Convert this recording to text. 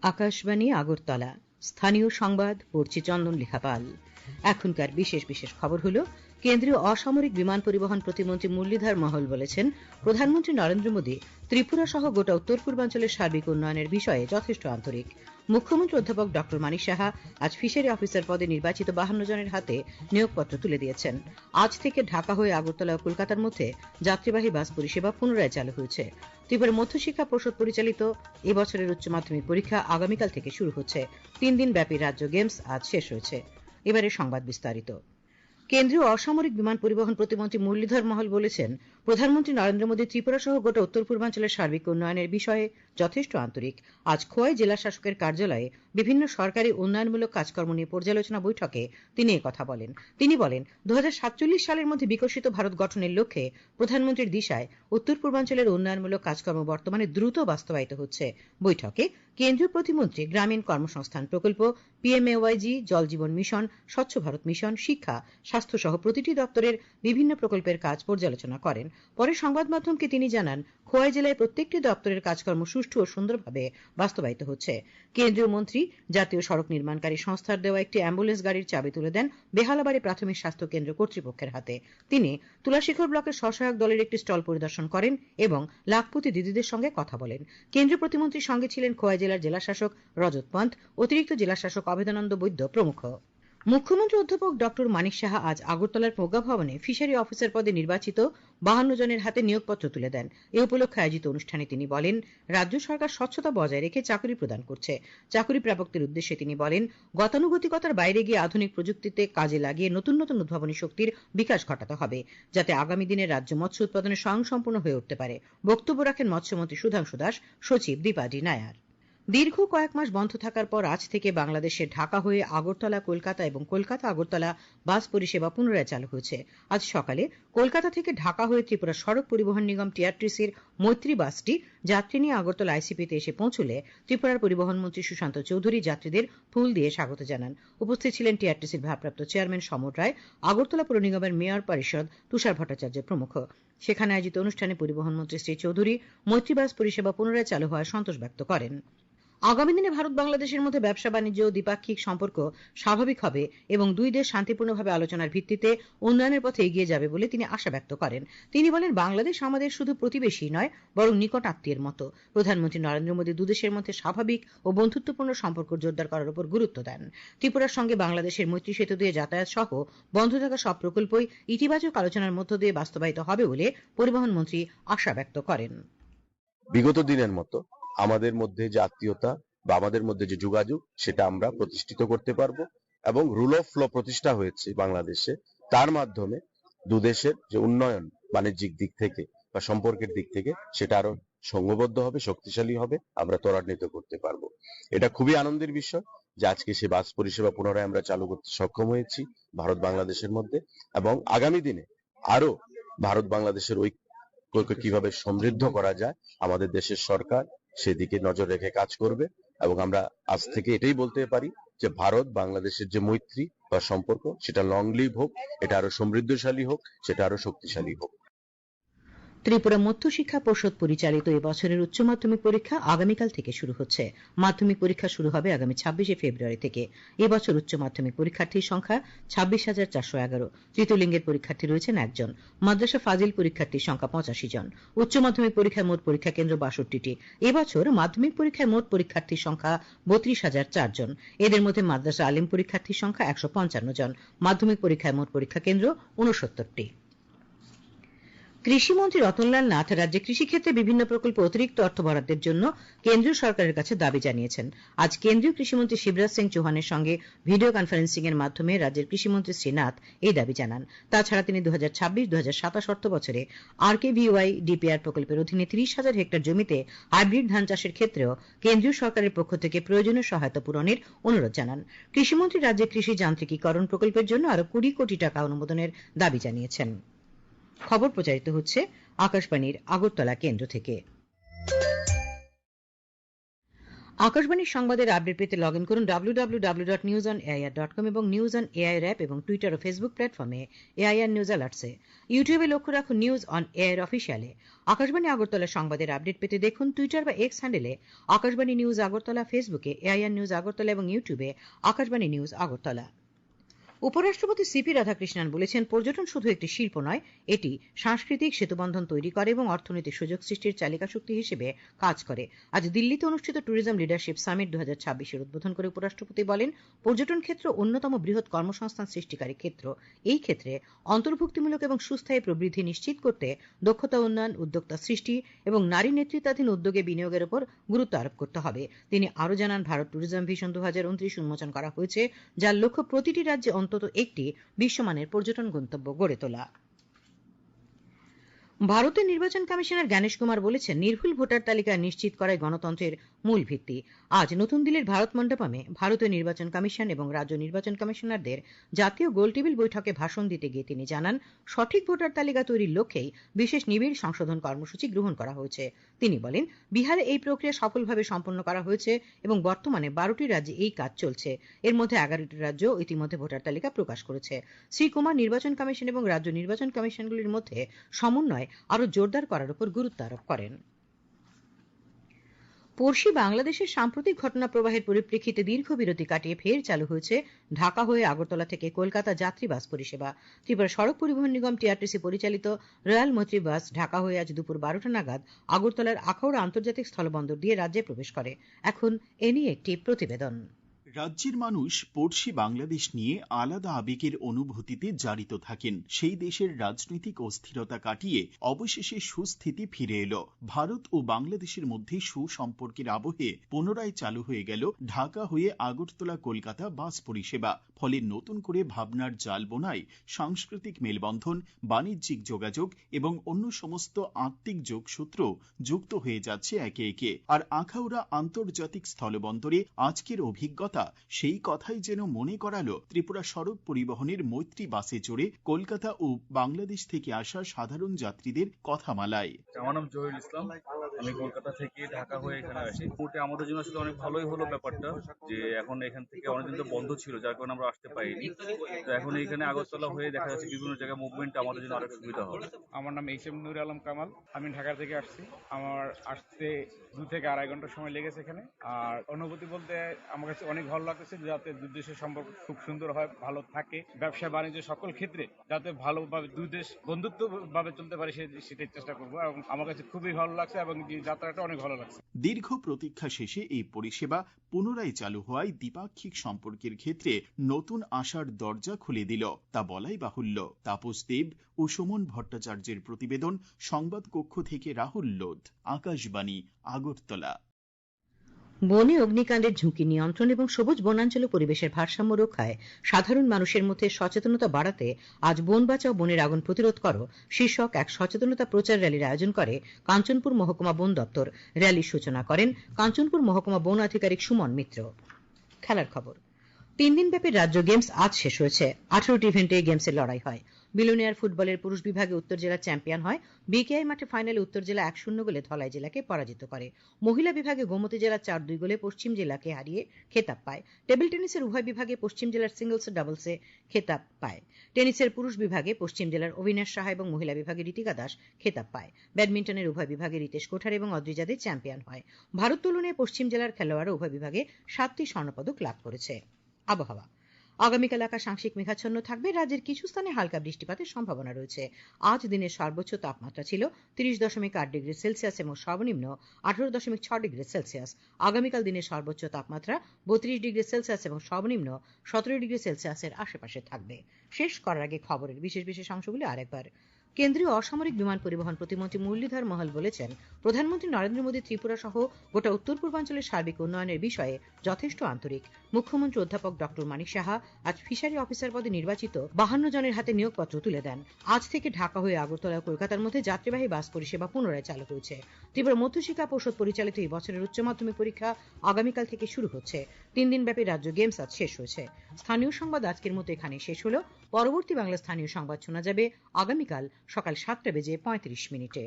আকাশবাণী আগরতলা স্থানীয় সংবাদ পড়ছি চন্দন লেখাপাল। এখনকার বিশেষ বিশেষ খবর হলো, কেন্দ্রীয় অসামরিক বিমান পরিবহন প্রতিমন্ত্রী মুরলীধর মহল বলেছেন, প্রধানমন্ত্রী নরেন্দ্র মোদী ত্রিপুরা সহ গোটা উত্তর পূর্বাঞ্চলের সার্বিক উন্নয়নের বিষয়ে যথেষ্ট আন্তরিক। মুখ্যমন্ত্রী অধ্যাপক ড মানিক সাহা আজ ফিশারি অফিসার পদে নির্বাচিত 52 জনের হাতে নিয়োগপত্র তুলে দিয়েছেন। আজ থেকে ঢাকা হয়ে আগরতলা ও কলকাতার মধ্যে যাত্রীবাহী বাস পরিষেবা পুনরায় চালু হয়েছে। ত্রিপুরা মধ্যশিক্ষা পর্ষদ পরিচালিত এবছরের উচ্চ মাধ্যমিক পরীক্ষা আগামীকাল থেকে শুরু হচ্ছে। 3 দিন ব্যাপী রাজ্য গেমস আজ শেষ হয়েছে। এবারে সংবাদ বিস্তারিত। কেন্দ্রীয় অসামরিক বিমান পরিবহন প্রতিমন্ত্রী মুরলীধর মহল বলেছেন, প্রধানমন্ত্রী নরেন্দ্র মোদী ত্রিপুরা সহ গোটা উত্তর পূর্বাঞ্চলের সার্বিক উন্নয়নের বিষয়ে যথেষ্ট আন্তরিক। আজ খোয়াই জেলা শাসকের কার্যালয়ে বিভিন্ন সরকারি উন্নয়নমূলক কাজকর্ম নিয়ে পর্যালোচনা বৈঠকে তিনি একথা বলেন। তিনি বলেন, 2047 সালের মধ্যে বিকশিত ভারত গঠনের লক্ষ্যে প্রধানমন্ত্রীর দিশায় উত্তর পূর্বাঞ্চলের উন্নয়নমূলক কাজকর্ম বর্তমানে দ্রুত বাস্তবায়িত হচ্ছে। বৈঠকে কেন্দ্রীয় প্রতিমন্ত্রী গ্রামীণ কর্মসংস্থান প্রকল্প, পিএমএওয়াইজি, জল জীবন মিশন, স্বচ্ছ ভারত মিশন, শিক্ষা, স্বাস্থ্য সহ প্রতিটি দপ্তরের বিভিন্ন প্রকল্পের কাজ পর্যালোচনা করেন। পরে সংবাদ মাধ্যমকে তিনি জানান, খোয়াই জেলায় প্রত্যেকটি দপ্তরের কাজকর্ম সুষ্ঠু ও সুন্দরভাবে বাস্তবায়িত হচ্ছে। কেন্দ্রীয় মন্ত্রী জাতীয় সড়ক নির্মাণকারী সংস্থার দেওয়া একটি অ্যাম্বুলেন্স গাড়ির চাবি তুলে দেন বেহালাবাড়ি প্রাথমিক স্বাস্থ্য কেন্দ্র কর্তৃপক্ষের হাতে। তিনি তুলাশিখর ব্লকের স্বসহায়ক দলের একটি স্টল পরিদর্শন করেন এবং লাখপতি দিদিদের সঙ্গে কথা বলেন। কেন্দ্রীয় প্রতিমন্ত্রীর সঙ্গে ছিলেন খোয়াই জেলার জেলাশাসক রজত পন্থ, অতিরিক্ত জেলাশাসক অভেদানন্দ বৈদ্য প্রমুখ। মুখ্যমন্ত্রী অধ্যাপক ড মানিক সাহা আজ আগরতলার প্রজ্ঞা ভবনে ফিশারি অফিসার পদে নির্বাচিত 52 জনের হাতে নিয়োগপত্র তুলে দেন। এ উপলক্ষে আয়োজিত অনুষ্ঠানে তিনি বলেন, রাজ্য সরকার স্বচ্ছতা বজায় রেখে চাকরি প্রদান করছে। চাকরি প্রাপকদের উদ্দেশ্যে তিনি বলেন, গতানুগতিকতার বাইরে গিয়ে আধুনিক প্রযুক্তিতে কাজে লাগিয়ে নতুন নতুন উদ্ভাবনী শক্তির বিকাশ ঘটাতে হবে, যাতে আগামী দিনে রাজ্য মৎস্য উৎপাদনে স্বয়ংসম্পূর্ণ হয়ে উঠতে পারে। বক্তব্য রাখেন মৎস্যমন্ত্রী সুধাংশু দাস, সচিব দীপাডি নায়ার। দীর্ঘ কয়েক মাস বন্ধ থাকার পর আজ থেকে বাংলাদেশের ঢাকা হয়ে আগরতলা, কলকাতা এবং কলকাতা আগরতলা বাস পরিষেবা পুনরায় চালু হয়েছে। আজ সকালে কলকাতা থেকে ঢাকা হয়ে ত্রিপুরা সড়ক পরিবহন নিগম টিআরটিসির মৈত্রী বাসটি যাত্রী নিয়ে আগরতলা আইসিপিতে এসে পৌঁছলে ত্রিপুরার পরিবহন মন্ত্রী সুশান্ত চৌধুরী যাত্রীদের ফুল দিয়ে স্বাগত জানান। উপস্থিত ছিলেন টিআরটিসির ভারপ্রাপ্ত চেয়ারম্যান সমর রায়, আগরতলা পৌর নিগমের মেয়র পরিষদ তুষার ভট্টাচার্য প্রমুখ। সেখানে আয়োজিত অনুষ্ঠানে পরিবহন মন্ত্রী শ্রী চৌধুরী মৈত্রী বাস পরিষেবা পুনরায় চালু হওয়ায় সন্তোষ ব্যক্ত করেন। আগামী দিনে ভারত বাংলাদেশের মধ্যে ব্যবসা বাণিজ্য ও দ্বিপাক্ষিক সম্পর্ক স্বাভাবিক হবে এবং দুই দেশ শান্তিপূর্ণভাবে আলোচনার ভিত্তিতে উন্নয়নের পথে এগিয়ে যাবে বলে তিনি আশা ব্যক্ত করেন। তিনি বলেন, বাংলাদেশ আমাদের শুধু প্রতিবেশী নয়, বরং নিকট আত্মীয়ের মতো। প্রধানমন্ত্রী নরেন্দ্র মোদী দুদেশের মধ্যে স্বাভাবিক ও বন্ধুত্বপূর্ণ সম্পর্ক জোরদার করার উপর গুরুত্ব দেন। ত্রিপুরার সঙ্গে বাংলাদেশের মৈত্রী সেতু দিয়ে যাতায়াত সহ বন্ধ থাকা সব প্রকল্পই ইতিবাচক আলোচনার মধ্য দিয়ে বাস্তবায়িত হবে বলে পরিবহন মন্ত্রী আশা ব্যক্ত করেন। বিগত দিনের মতো আমাদের মধ্যে যে আত্মীয়তা বা আমাদের মধ্যে যে যোগাযোগ, সেটা আমরা প্রতিষ্ঠিত করতে পারবো এবং রুল অফ ল প্রতিষ্ঠা হয়েছে বাংলাদেশে। তার মাধ্যমে দুদেশের যে উন্নয়ন বাণিজ্যিক দিক থেকে বা সম্পর্কের দিক থেকে সেটা আরো সংঘবদ্ধ হবে, শক্তিশালী হবে, আমরা ত্বরান্বিত করতে পারবো। এটা খুবই আনন্দের বিষয় যে আজকে সে বাস পরিষেবা পুনরায় আমরা চালু করতে সক্ষম হয়েছি ভারত বাংলাদেশের মধ্যে, এবং আগামী দিনে আরো ভারত বাংলাদেশের ঐক্যকে কিভাবে সমৃদ্ধ করা যায় আমাদের দেশের সরকার সেদিকে নজর রেখে কাজ করবে। এবং আমরা আজ থেকে এটাই বলতে পারি যে ভারত বাংলাদেশের যে মৈত্রী বা সম্পর্ক, সেটা লং লিভ হোক, এটা আরো সমৃদ্ধশালী হোক, সেটা আরো শক্তিশালী হোক। ত্রিপুরা মধ্যশিক্ষা পর্ষদ পরিচালিত এবছরের উচ্চ মাধ্যমিক পরীক্ষা আগামীকাল থেকে শুরু হচ্ছে। মাধ্যমিক পরীক্ষা শুরু হবে আগামী 26 ফেব্রুয়ারি থেকে। এবছর উচ্চ মাধ্যমিক পরীক্ষার্থীর সংখ্যা 26,411। তৃতীয় লিঙ্গের পরীক্ষার্থী রয়েছেন একজন। মাদ্রাসা ফাজিল পরীক্ষার্থীর সংখ্যা 85 জন। উচ্চ মাধ্যমিক পরীক্ষায় মোট পরীক্ষা কেন্দ্র 62টি। এবছর মাধ্যমিক পরীক্ষায় মোট পরীক্ষার্থীর সংখ্যা 32,004 জন। এদের মধ্যে মাদ্রাসা আলিম পরীক্ষার্থীর সংখ্যা 155 জন। মাধ্যমিক পরীক্ষায় মোট পরীক্ষা কেন্দ্র 69টি। কৃষিমন্ত্রী রতনলাল নাথ রাজ্যে কৃষিক্ষেত্রে বিভিন্ন প্রকল্পে অতিরিক্ত অর্থ বরাদ্দের জন্য কেন্দ্রীয় সরকারের কাছে দাবি জানিয়েছেন। আজ কেন্দ্রীয় কৃষিমন্ত্রী শিবরাজ সিং চৌহানের সঙ্গে ভিডিও কনফারেন্সিং এর মাধ্যমে রাজ্যের কৃষিমন্ত্রী শ্রী নাথ এই দাবি জানান। তাছাড়া তিনি 2026-2027 অর্থ বছরে আরকেভিওয়াই ডিপিআর প্রকল্পের অধীনে 30,000 হেক্টর জমিতে হাইব্রিড ধান চাষের ক্ষেত্রেও কেন্দ্রীয় সরকারের পক্ষ থেকে প্রয়োজনীয় সহায়তা পূরণের অনুরোধ জানান। কৃষিমন্ত্রী রাজ্যে কৃষি যান্ত্রিকীকরণ প্রকল্পের জন্য আরো 20 কোটি টাকা অনুমোদনের দাবি জানিয়েছেন। খবর প্রচারিত হচ্ছে আকাশবাণীর আগরতলা কেন্দ্র থেকে। আকাশবাণীর সংবাদের আপডেট পেতে লগ ইন করুন www.newsonair.com এবং নিউজ অন এআইআর অ্যাপ এবং টুইটার ও ফেসবুক প্ল্যাটফর্মে এআইআর নিউজ অ্যালার্টসে। ইউটিউবে লক্ষ্য রাখুন নিউজ অন এআইআর অফিসিয়ালে। আকাশবাণী আগরতলা সংবাদের আপডেট পেতে দেখুন টুইটার বা এক্স হ্যান্ডেলে আকাশবাণী নিউজ আগরতলা, ফেসবুকে এআইআর নিউজ আগরতলা এবং ইউটিউবে আকাশবাণী নিউজ আগরতলা। উপরাষ্ট্রপতি সিপি রাধাকৃষ্ণন বলেছেন, পর্যটন শুধু একটি শিল্প নয়, এটি সাংস্কৃতিক সেতুবন্ধন তৈরি করে এবং অর্থনৈতিক সুযোগ সৃষ্টির চালিকা শক্তি হিসেবে কাজ করে। আজ দিল্লিতে অনুষ্ঠিত ট্যুরিজম লিডারশিপ সামিট 2026-এর উদ্বোধন করে উপরাষ্ট্রপতি বলেন, পর্যটন ক্ষেত্র অন্যতম বৃহৎ কর্মসংস্থান সৃষ্টিকারী ক্ষেত্র। এই ক্ষেত্রে অন্তর্ভুক্তিমূলক এবং সুস্থায়ী প্রবৃদ্ধি নিশ্চিত করতে দক্ষতা উন্নয়ন, উদ্যোক্তা সৃষ্টি এবং নারী নেতৃত্বাধীন উদ্যোগে বিনিয়োগের উপর গুরুত্ব আরোপ করতে হবে। তিনি আরও জানান, ভারত ট্যুরিজম ভিশন 2029 উন্মোচন করা হয়েছে, যার লক্ষ্য প্রতিটি রাজ্যে অন্তত একটি বিশ্বমানের পর্যটন গন্তব্য গড়ে তোলা। ভারতের নির্বাচন কমিশনার জ্ঞানেশ কুমার বলেছেন, নির্ভুল ভোটার তালিকা নিশ্চিত করাই গণতন্ত্রের মূল ভিত্তি। আজ নতুন দিল্লির ভারত মণ্ডপমে ভারতীয় নির্বাচন কমিশন এবং রাজ্য নির্বাচন কমিশনারদের জাতীয় গোলটেবিল বৈঠকে ভাষণ দিতে গিয়ে তিনি জানান, সঠিক ভোটার তালিকা তৈরির লক্ষ্যেই বিশেষ নিবিড় সংশোধন কর্মসূচি গ্রহণ করা হয়েছে। তিনি বলেন, বিহারে এই প্রক্রিয়া সফলভাবে সম্পন্ন করা হয়েছে এবং বর্তমানে 12টি রাজ্যে এই কাজ চলছে। এর মধ্যে 11টি রাজ্য ইতিমধ্যে ভোটার তালিকা প্রকাশ করেছে। শ্রী কুমার নির্বাচন কমিশন এবং রাজ্য নির্বাচন কমিশনগুলির মধ্যে সমন্বয় আরও জোরদার করার উপর গুরুত্ব আরোপ করেন। পড়শি বাংলাদেশের সাম্প্রতিক ঘটনা প্রবাহের পরিপ্রেক্ষিতে দীর্ঘ বিরতি কাটিয়ে ফের চালু হয়েছে ঢাকা হয়ে আগরতলা থেকে কলকাতা যাত্রী বাস পরিষেবা। ত্রিপুরা সড়ক পরিবহন নিগম টিআরটিসি পরিচালিত রয়্যাল মৈত্রী বাস ঢাকা হয়ে আজ দুপুর 12টা নাগাদ আগরতলার আখাউড়া আন্তর্জাতিক স্থলবন্দর দিয়ে রাজ্যে প্রবেশ করে। এখন এ নিয়ে একটি প্রতিবেদন। রাজ্যের মানুষ পড়শি বাংলাদেশ নিয়ে আলাদা আবেগের অনুভূতিতে জারিত থাকেন। সেই দেশের রাজনৈতিক অস্থিরতা কাটিয়ে অবশেষে সুস্থিতি ফিরে এলো। ভারত ও বাংলাদেশের মধ্যে সুসম্পর্কের আবহে পুনরায় চালু হয়ে গেল ঢাকা হয়ে আগরতলা কলকাতা বাস পরিষেবা। ফলে নতুন করে ভাবনার জাল বোনায় সাংস্কৃতিক মেলবন্ধন, বাণিজ্যিক যোগাযোগ এবং অন্য সমস্ত আত্মিক যোগসূত্র যুক্ত হয়ে যাচ্ছে একে একে। আর আখাউড়া আন্তর্জাতিক স্থলবন্দরে আজকের অভিজ্ঞতা সেই কথাই যেন মনে করালো ত্রিপুরা সড়ক পরিবহনের মৈত্রী বাসে চড়ে কলকাতা ও বাংলাদেশ থেকে আসা সাধারণ যাত্রীদের কথামালায়। আমার নাম জহিরুল ইসলাম, আমি কলকাতা থেকে ঢাকা হয়ে এখানে আসি। মোটে আমাদের জন্য আসলে অনেক ভালোই হলো ব্যাপারটা, যে এখন এখান থেকে অনেকদিন তো বন্ধ ছিল, যার কারণে আমরা আসতে পারিনি। তো এখন এখানে আগরতলা হয়ে দেখা যাচ্ছে বিভিন্ন জায়গায় মুভমেন্ট আমাদের জন্য অনেক সুবিধা হবে। আমার নাম এইচ.এম. নুর আলম কামাল, আমি ঢাকা থেকে আসছি। আমার আসতে 2 থেকে আড়াই ঘন্টা সময় লেগেছে এখানে। আর অনুভূতি বলতে আমার কাছে অনেক ভালো লাগতেছে, যাতে দুই দেশের সম্পর্ক খুব সুন্দর হয়, ভালো থাকে, ব্যবসা বাণিজ্য সকল ক্ষেত্রে যাতে ভালোভাবে দুই দেশ বন্ধুত্ব ভাবে চলতে পারে সেটাই চেষ্টা করবো। এবং আমার কাছে খুবই ভালো লাগছে এবং যাত্রাটা অনেক ভালো লাগছে। দীর্ঘ প্রতীক্ষা শেষে এই পরিষেবা পুনরায় চালু হওয়ায় দ্বিপাক্ষিক সম্পর্কের ক্ষেত্রে নতুন আশার দরজা খুলে দিল, তা বলাই বাহুল্য। তাপস দেব ও সুমন ভট্টাচার্যের প্রতিবেদন, সংবাদ কক্ষ থেকে রাহুল লোধ, আকাশবাণী, আগরতলা। বনে অগ্নিকাণ্ডের ঝুঁকি নিয়ন্ত্রণ এবং সবুজ বনাঞ্চল পরিবেশের ভারসাম্য রক্ষায় সাধারণ মানুষের মধ্যে সচেতনতা বাড়াতে আজ বন বাঁচাও, বনের আগুন প্রতিরোধ করো শীর্ষক এক সচেতনতা প্রচার র্যালির আয়োজন করে কাঞ্চনপুর মহকুমা বন দপ্তর। র্যালির সূচনা করেন কাঞ্চনপুর মহকুমা বন আধিকারিক সুমন মিত্র। খেলার খবর। 3 দিনব্যাপী রাজ্য গেমস আজ শেষ হয়েছে। 18টি ইভেন্টে গেমসের লড়াই হয়। বিলোনিয়ার ফুটবলের পুরুষ বিভাগে উত্তর জেলা চ্যাম্পিয়ন হয়। বিকেআই মাঠে ফাইনালে উত্তর জেলা 1-0 গোলে ধলাই জেলাকে পরাজিত করে। মহিলা বিভাগে গোমতী জেলা 4-2 গোলে পশ্চিম জেলাকে হারিয়ে খেতাব পায়। টেবিল টেনিসের উভয় বিভাগে পশ্চিম জেলার সিঙ্গলস ও ডাবলসে খেতাব পায়। টেনিসের পুরুষ বিভাগে পশ্চিম জেলার অবিনাশ সাহা এবং মহিলা বিভাগে ঋতিকা দাস খেতাব পায়। ব্যাডমিন্টনের উভয় বিভাগে রিতেশ কোঠার এবং অদ্রিজাদে চ্যাম্পিয়ন হয়। ভারোত্তোলনে পশ্চিম জেলার খেলোয়াড়রা উভয় বিভাগে 7টি স্বর্ণপদক লাভ করেছে। আবহাওয়া। আগামীকাল আকাশ আংশিক মেঘাচ্ছন্ন থাকবে। রাজ্যের কিছু স্থানে হালকা বৃষ্টিপাতের সম্ভাবনা রয়েছে। আজ দিনের সর্বোচ্চ তাপমাত্রা ছিল 30.8 ডিগ্রি সেলসিয়াস এবং সর্বনিম্ন 18.6 ডিগ্রি সেলসিয়াস। আগামীকাল দিনের সর্বোচ্চ তাপমাত্রা 32 ডিগ্রি সেলসিয়াস এবং সর্বনিম্ন 17 ডিগ্রি সেলসিয়াসের আশেপাশে থাকবে। শেষ করার আগে খবরের বিশেষ বিশেষ অংশগুলি আরেকবার। কেন্দ্রীয় অসামরিক বিমান পরিবহন প্রতিমন্ত্রী মুরলীধর মহল বলেছেন, প্রধানমন্ত্রী নরেন্দ্র মোদী ত্রিপুরা সহ গোটা উত্তর পূর্বাঞ্চলের সার্বিক উন্নয়নের বিষয়ে যথেষ্ট আন্তরিক। মুখ্যমন্ত্রী অধ্যাপক ডক্টর মানিক সাহা আজ ফিশারি অফিসার পদে নির্বাচিত 52 জনের হাতে নিয়োগপত্র তুলে দেন। আজ থেকে ঢাকা হয়ে আগরতলা ও কলকাতার মধ্যে যাত্রীবাহী বাস পরিষেবা পুনরায় চালু হয়েছে। ত্রিপুরা মধ্যশিক্ষা পর্ষদ পরিচালিত এই বছরের উচ্চ মাধ্যমিক পরীক্ষা আগামীকাল থেকে শুরু হচ্ছে। 3 দিনব্যাপী রাজ্য গেমস আজ শেষ হয়েছে। স্থানীয় সংবাদ আজকের মতো এখানে শেষ হলো। পরবর্তী বাংলা স্থানীয় সংবাদ শোনা যাবে আগামীকাল সকাল 7:35 মিনিটে।